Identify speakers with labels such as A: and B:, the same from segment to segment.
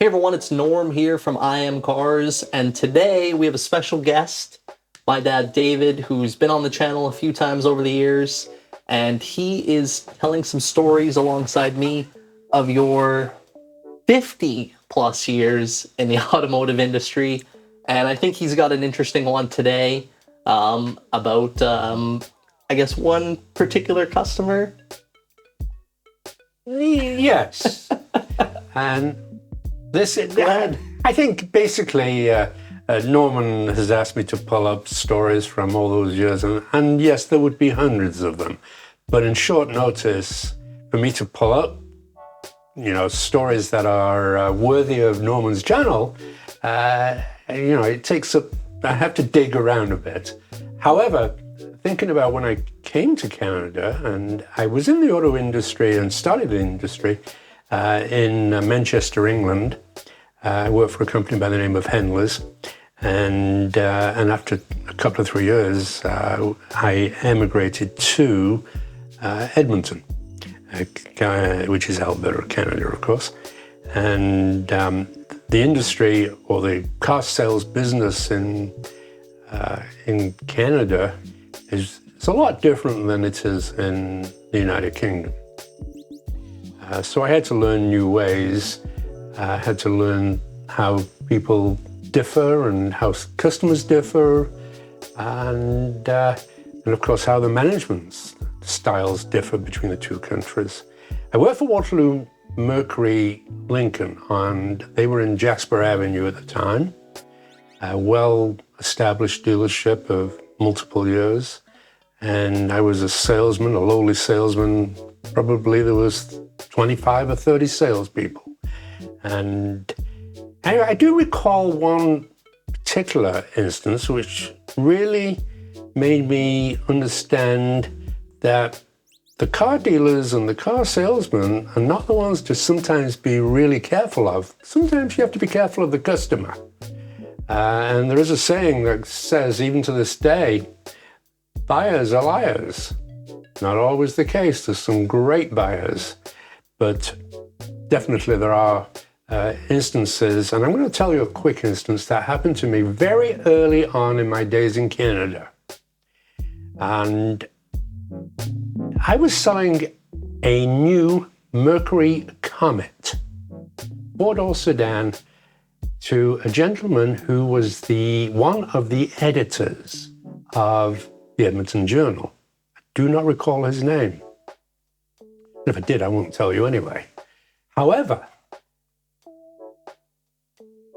A: Hey everyone, it's Norm here from IMCARS, and today we have a special guest, my dad David, who's been on the channel a few times over the years, and he is telling some stories alongside me of your 50 plus years in the automotive industry, and I think he's got an interesting one today about, I guess, one particular customer.
B: Yes. And this,
A: ahead.
B: I think basically Norman has asked me to pull up stories from all those years. And yes, there would be hundreds of them. But in short notice, for me to pull up, stories that are worthy of Norman's channel, it takes up, I have to dig around a bit. However, thinking about when I came to Canada, and I was in the auto industry and started the industry in Manchester, England. I worked for a company by the name of Henley's, and after a couple of 3 years, I emigrated to Edmonton, which is Alberta, Canada, of course. And the industry, or the car sales business in Canada, it's a lot different than it is in the United Kingdom. So I had to learn new ways. I had to learn how people differ and how customers differ, and of course how the management styles differ between the two countries. I worked for Waterloo Mercury Lincoln, and they were in Jasper Avenue at the time, a well-established dealership of multiple years. And I was a salesman, a lowly salesman. Probably there was 25 or 30 salespeople. And I do recall one particular instance which really made me understand that the car dealers and the car salesmen are not the ones to sometimes be really careful of. Sometimes you have to be careful of the customer. And there is a saying that says, even to this day, buyers are liars. Not always the case. There's some great buyers, but definitely there are instances, and I'm going to tell you a quick instance that happened to me very early on in my days in Canada. And I was selling a new Mercury Comet, four-door sedan, to a gentleman who was one of the editors of the Edmonton Journal. I do not recall his name. If I did, I won't tell you anyway. However,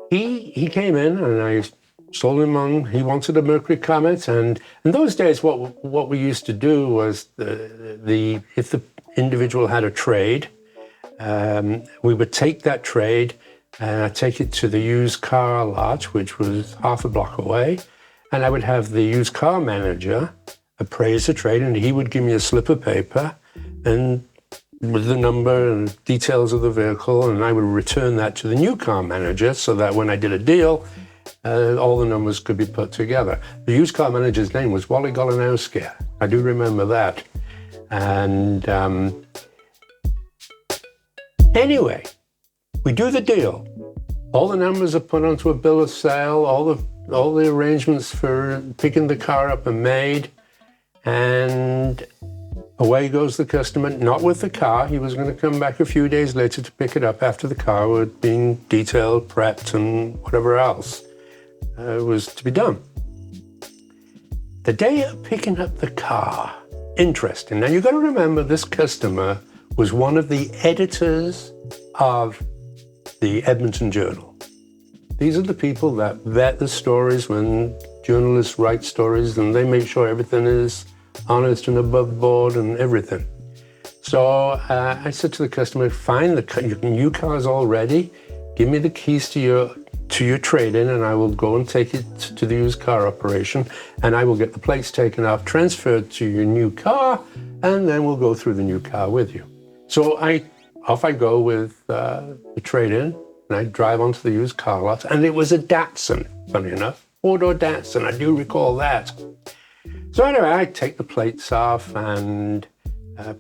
B: he came in and I sold him on, he wanted a Mercury Comet. And in those days, what we used to do was if the individual had a trade, we would take that trade and I'd take it to the used car lot, which was half a block away. And I would have the used car manager appraise the trade, and he would give me a slip of paper and with the number and details of the vehicle, and I would return that to the new car manager so that when I did a deal, all the numbers could be put together. The used car manager's name was Wally Golanowski. I do remember that. And anyway, we do the deal. All the numbers are put onto a bill of sale, all the arrangements for picking the car up are made, and away goes the customer, not with the car. He was going to come back a few days later to pick it up after the car had been detailed, prepped, and whatever else was to be done. The day of picking up the car, interesting. Now you've got to remember this customer was one of the editors of the Edmonton Journal. These are the people that vet the stories when journalists write stories, and they make sure everything is honest and above board and everything. So I said to the customer, fine, your new car is all ready. Give me the keys to your trade-in, and I will go and take it to the used car operation, and I will get the plates taken off, transferred to your new car, and then we'll go through the new car with you. So off I go with the trade-in, and I drive onto the used car lot, and it was a Datsun, funny enough, four-door Datsun, I do recall that. So anyway, I take the plates off and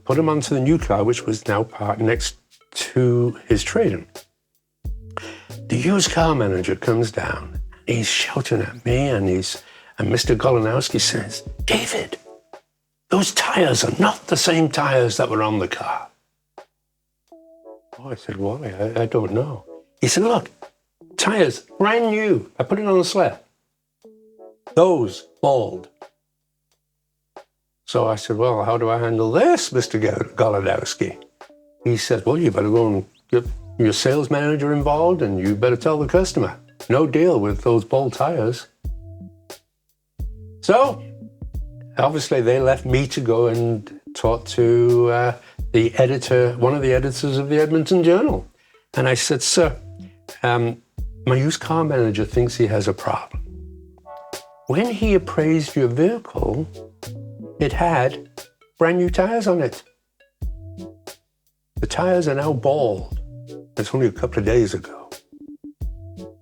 B: put them onto the new car, which was now parked next to his trade-in. used car manager comes down. He's shouting at me, and Mr. Golinowski says, "David, those tires are not the same tires that were on the car." Oh, I said, "Why? I don't know." He said, "Look, tires, brand new. I put it on the sled. Those, bald." So I said, "Well, how do I handle this, Mr. Golinowski?" He said, "Well, you better go and get your sales manager involved, and you better tell the customer, no deal with those bald tires." So obviously they left me to go and talk to the editor, one of the editors of the Edmonton Journal. And I said, "Sir, my used car manager thinks he has a problem. When he appraised your vehicle, it had brand new tires on it. The tires are now bald. It's only a couple of days ago."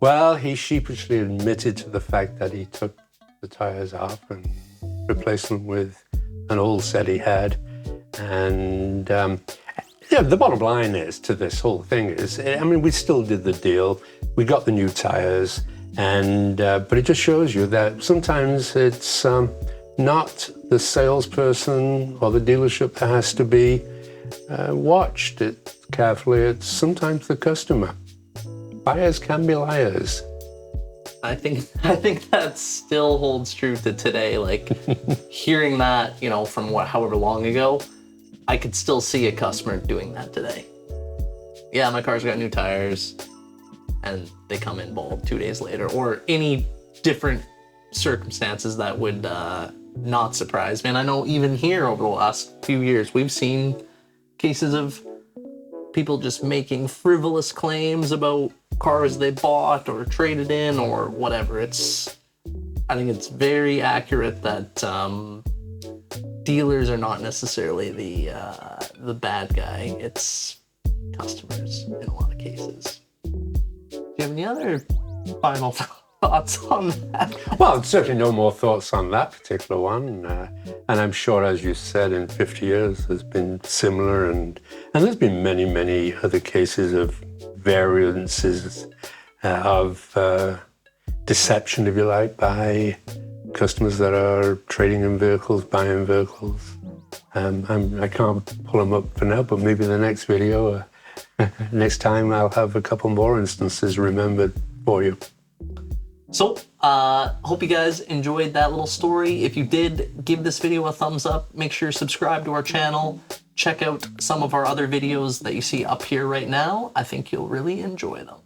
B: Well, he sheepishly admitted to the fact that he took the tires off and replaced them with an old set he had. And the bottom line is to this whole thing is, I mean, we still did the deal. We got the new tires, and but it just shows you that sometimes it's not the salesperson or the dealership that has to be watched carefully. It's sometimes the customer. Buyers can be liars.
A: I think that still holds true to today. Like hearing that, from however long ago, I could still see a customer doing that today. Yeah, my car's got new tires, and they come in bald 2 days later, or any different circumstances that would not surprise me. And I know even here over the last few years, we've seen cases of people just making frivolous claims about cars they bought or traded in or whatever. I think it's very accurate that dealers are not necessarily the bad guy. It's customers in a lot of cases. Do you have any other final thoughts on that?
B: Well, certainly no more thoughts on that particular one. And I'm sure, as you said, in 50 years, there's been similar, and there's been many, many other cases of variances of deception, if you like, by customers that are trading in vehicles, buying vehicles. I can't pull them up for now, but maybe the next video, next time I'll have a couple more instances remembered for you.
A: So, hope you guys enjoyed that little story. If you did, give this video a thumbs up. Make sure you subscribe to our channel. Check out some of our other videos that you see up here right now. I think you'll really enjoy them.